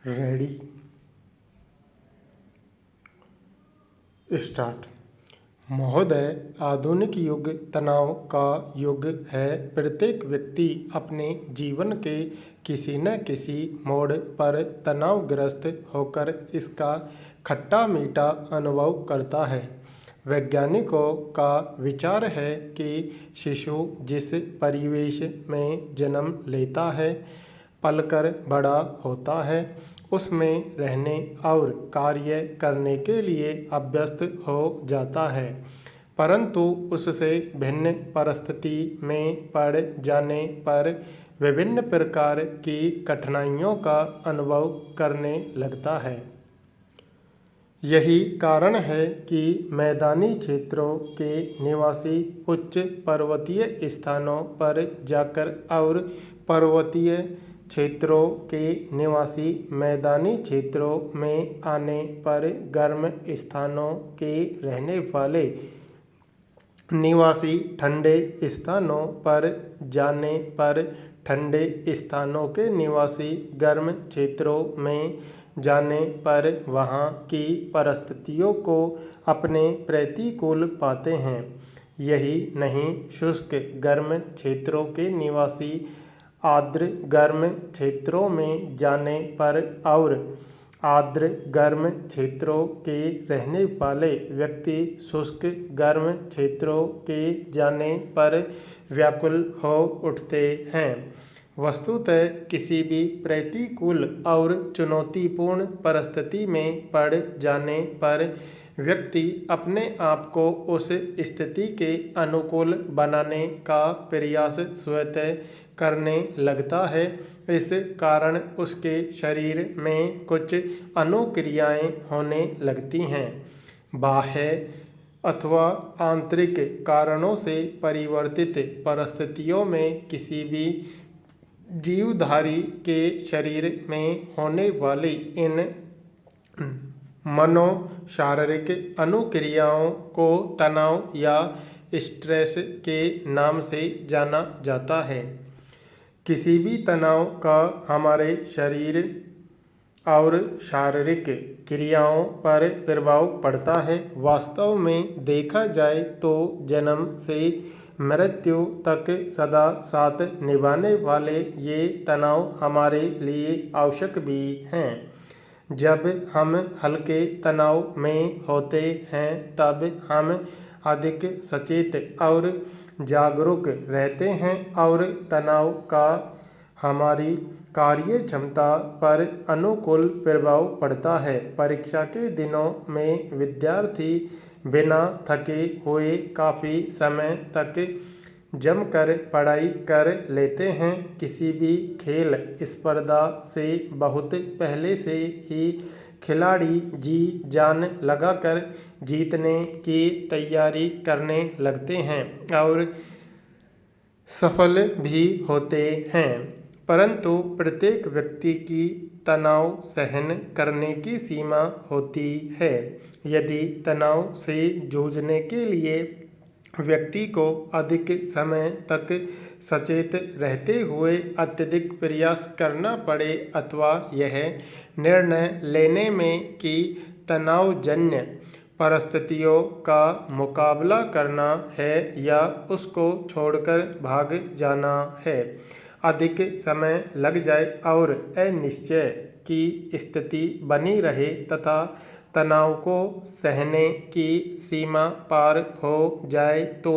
Ready start. महोदय, आधुनिक युग तनाव का युग है। प्रत्येक व्यक्ति अपने जीवन के किसी न किसी मोड़ पर तनावग्रस्त होकर इसका खट्टा मीठा अनुभव करता है। वैज्ञानिकों का विचार है कि शिशु जिस परिवेश में जन्म लेता है, पलकर बड़ा होता है, उसमें रहने और कार्य करने के लिए अभ्यस्त हो जाता है, परंतु उससे भिन्न परिस्थिति में पड़ जाने पर विभिन्न प्रकार की कठिनाइयों का अनुभव करने लगता है। यही कारण है कि मैदानी क्षेत्रों के निवासी उच्च पर्वतीय स्थानों पर जाकर और पर्वतीय क्षेत्रों के निवासी मैदानी क्षेत्रों में आने पर गर्म स्थानों के रहने वाले निवासी ठंडे स्थानों पर जाने पर ठंडे स्थानों के निवासी गर्म क्षेत्रों में जाने पर वहाँ की परिस्थितियों को अपने प्रतिकूल पाते हैं। यही नहीं, शुष्क गर्म क्षेत्रों के निवासी आर्द्र गर्म क्षेत्रों में जाने पर और आर्द्र गर्म क्षेत्रों के रहने वाले व्यक्ति शुष्क गर्म क्षेत्रों के जाने पर व्याकुल हो उठते हैं। वस्तुतः किसी भी प्रतिकूल और चुनौतीपूर्ण परिस्थिति में पड़ जाने पर व्यक्ति अपने आप को उस स्थिति के अनुकूल बनाने का प्रयास स्वतः करने लगता है। इस कारण उसके शरीर में कुछ अनुक्रियाएं होने लगती हैं। बाह्य अथवा आंतरिक कारणों से परिवर्तित परिस्थितियों में किसी भी जीवधारी के शरीर में होने वाली इन मनोशारीरिक अनुक्रियाओं को तनाव या स्ट्रेस के नाम से जाना जाता है। किसी भी तनाव का हमारे शरीर और शारीरिक क्रियाओं पर प्रभाव पड़ता है। वास्तव में देखा जाए तो जन्म से मृत्यु तक सदा साथ निभाने वाले ये तनाव हमारे लिए आवश्यक भी हैं। जब हम हल्के तनाव में होते हैं तब हम अधिक सचेत और जागरूक रहते हैं और तनाव का हमारी कार्य क्षमता पर अनुकूल प्रभाव पड़ता है। परीक्षा के दिनों में विद्यार्थी बिना थके हुए काफ़ी समय तक जमकर पढ़ाई कर लेते हैं। किसी भी खेल स्पर्धा से बहुत पहले से ही खिलाड़ी जी जान लगाकर जीतने की तैयारी करने लगते हैं और सफल भी होते हैं, परंतु प्रत्येक व्यक्ति की तनाव सहन करने की सीमा होती है। यदि तनाव से जूझने के लिए व्यक्ति को अधिक समय तक सचेत रहते हुए अत्यधिक प्रयास करना पड़े अथवा यह निर्णय लेने में कि तनावजन्य परिस्थितियों का मुकाबला करना है या उसको छोड़कर भाग जाना है, अधिक समय लग जाए और अनिश्चय की स्थिति बनी रहे तथा तनाव को सहने की सीमा पार हो जाए तो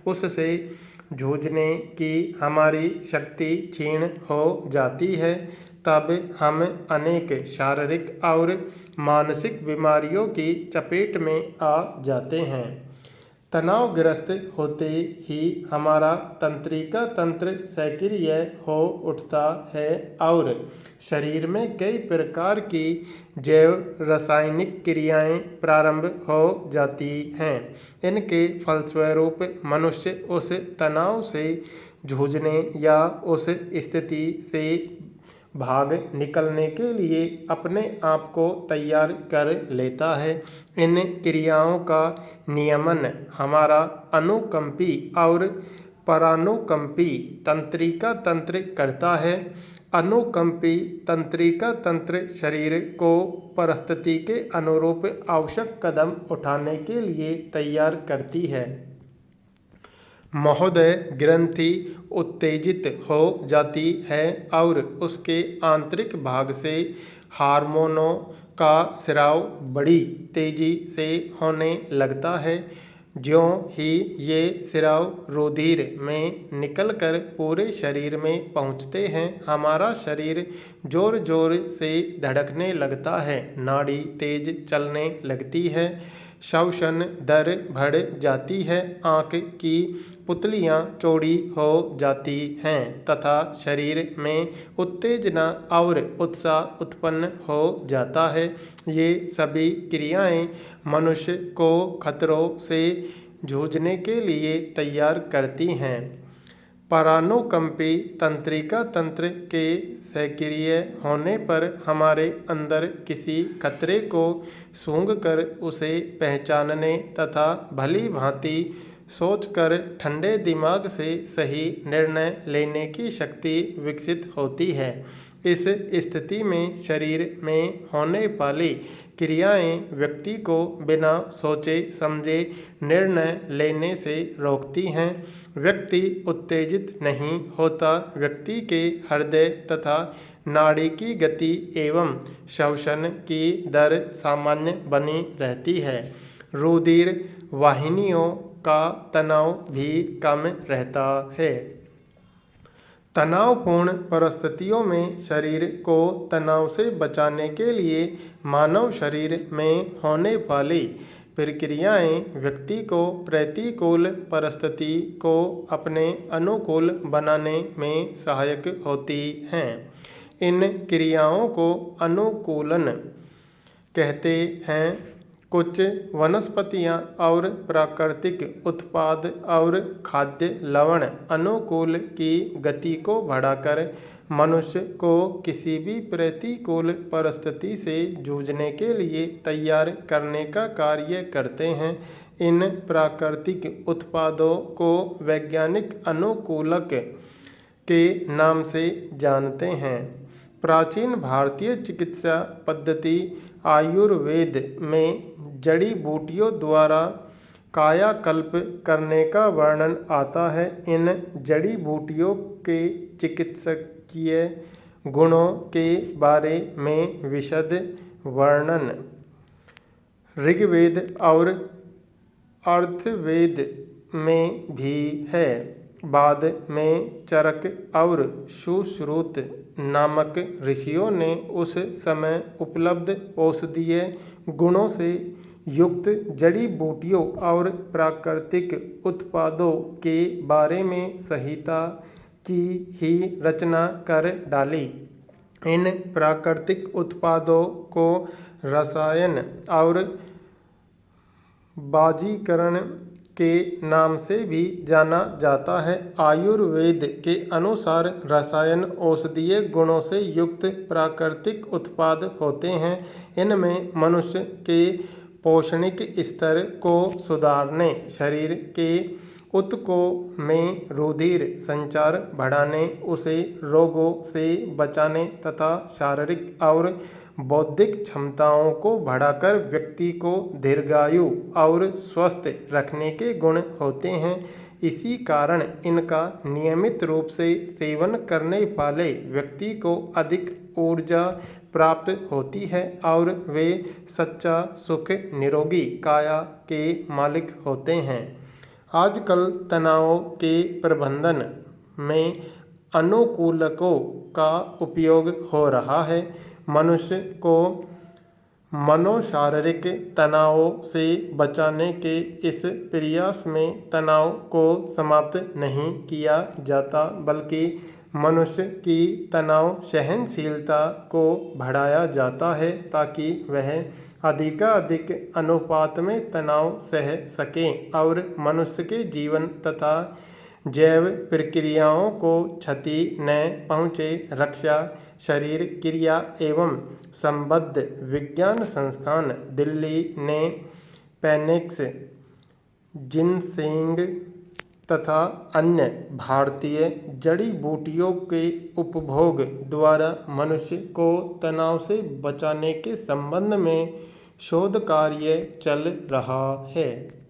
उससे जूझने की हमारी शक्ति क्षीण हो जाती है। तब हम अनेक शारीरिक और मानसिक बीमारियों की चपेट में आ जाते हैं। तनावग्रस्त होते ही हमारा तंत्रिका तंत्र सक्रिय हो उठता है और शरीर में कई प्रकार की जैव रासायनिक क्रियाएं प्रारंभ हो जाती हैं। इनके फलस्वरूप मनुष्य उस तनाव से जूझने या उस स्थिति से भाग निकलने के लिए अपने आप को तैयार कर लेता है। इन क्रियाओं का नियमन हमारा अनुकंपी और परानुकंपी तंत्रिका तंत्र करता है। अनुकंपी तंत्रिका तंत्र शरीर को परिस्थिति के अनुरूप आवश्यक कदम उठाने के लिए तैयार करती है। महोदय ग्रंथि उत्तेजित हो जाती है और उसके आंतरिक भाग से हार्मोनों का स्राव बड़ी तेजी से होने लगता है। ज्यों ही ये स्राव रुधिर में निकलकर पूरे शरीर में पहुँचते हैं, हमारा शरीर जोर जोर से धड़कने लगता है, नाड़ी तेज चलने लगती है, श्वसन दर बढ़ जाती है, आँख की पुतलियाँ चौड़ी हो जाती हैं तथा शरीर में उत्तेजना और उत्साह उत्पन्न हो जाता है। ये सभी क्रियाएं मनुष्य को खतरों से जूझने के लिए तैयार करती हैं। परानुकंपी तंत्रिका तंत्र के सक्रिय होने पर हमारे अंदर किसी खतरे को सूंघकर उसे पहचानने तथा भली भांति सोचकर ठंडे दिमाग से सही निर्णय लेने की शक्ति विकसित होती है। इस स्थिति में शरीर में होने वाली क्रियाएं व्यक्ति को बिना सोचे समझे निर्णय लेने से रोकती हैं। व्यक्ति उत्तेजित नहीं होता, व्यक्ति के हृदय तथा नाड़ी की गति एवं श्वसन की दर सामान्य बनी रहती है। रुधिर वाहिनियों का तनाव भी कम रहता है। तनावपूर्ण परिस्थितियों में शरीर को तनाव से बचाने के लिए मानव शरीर में होने वाली प्रक्रियाएं व्यक्ति को प्रतिकूल परिस्थिति को अपने अनुकूल बनाने में सहायक होती हैं। इन क्रियाओं को अनुकूलन कहते हैं। कुछ वनस्पतियाँ और प्राकृतिक उत्पाद और खाद्य लवण अनुकूल की गति को बढ़ाकर मनुष्य को किसी भी प्रतिकूल परिस्थिति से जूझने के लिए तैयार करने का कार्य करते हैं। इन प्राकृतिक उत्पादों को वैज्ञानिक अनुकूलक के नाम से जानते हैं। प्राचीन भारतीय चिकित्सा पद्धति आयुर्वेद में जड़ी बूटियों द्वारा कायाकल्प करने का वर्णन आता है। इन जड़ी बूटियों के चिकित्सकीय गुणों के बारे में विशद वर्णन ऋग्वेद और अथर्ववेद में भी है। बाद में चरक और सुश्रुत नामक ऋषियों ने उस समय उपलब्ध औषधीय गुणों से युक्त जड़ी बूटियों और प्राकृतिक उत्पादों के बारे में संहिता की ही रचना कर डाली। इन प्राकृतिक उत्पादों को रसायन और बाजीकरण के नाम से भी जाना जाता है। आयुर्वेद के अनुसार रसायन औषधीय गुणों से युक्त प्राकृतिक उत्पाद होते हैं। इनमें मनुष्य के पोषणिक स्तर को सुधारने, शरीर के ऊतकों में रुधिर संचार बढ़ाने, उसे रोगों से बचाने तथा शारीरिक और बौद्धिक क्षमताओं को बढ़ाकर व्यक्ति को दीर्घायु और स्वस्थ रखने के गुण होते हैं। इसी कारण इनका नियमित रूप से सेवन करने वाले व्यक्ति को अधिक ऊर्जा प्राप्त होती है और वे सच्चा सुख निरोगी काया के मालिक होते हैं। आजकल तनाव के प्रबंधन में अनुकूलकों का उपयोग हो रहा है। मनुष्य को मनोशारीरिक तनावों से बचाने के इस प्रयास में तनाव को समाप्त नहीं किया जाता, बल्कि मनुष्य की तनाव सहनशीलता को बढ़ाया जाता है ताकि वह अधिकाधिक अनुपात में तनाव सह सकें और मनुष्य के जीवन तथा जैव प्रक्रियाओं को क्षति न पहुँचे। रक्षा शरीर क्रिया एवं संबद्ध विज्ञान संस्थान दिल्ली ने पेनिक्स, जिनसेंग तथा अन्य भारतीय जड़ी बूटियों के उपभोग द्वारा मनुष्य को तनाव से बचाने के संबंध में शोध कार्य चल रहा है।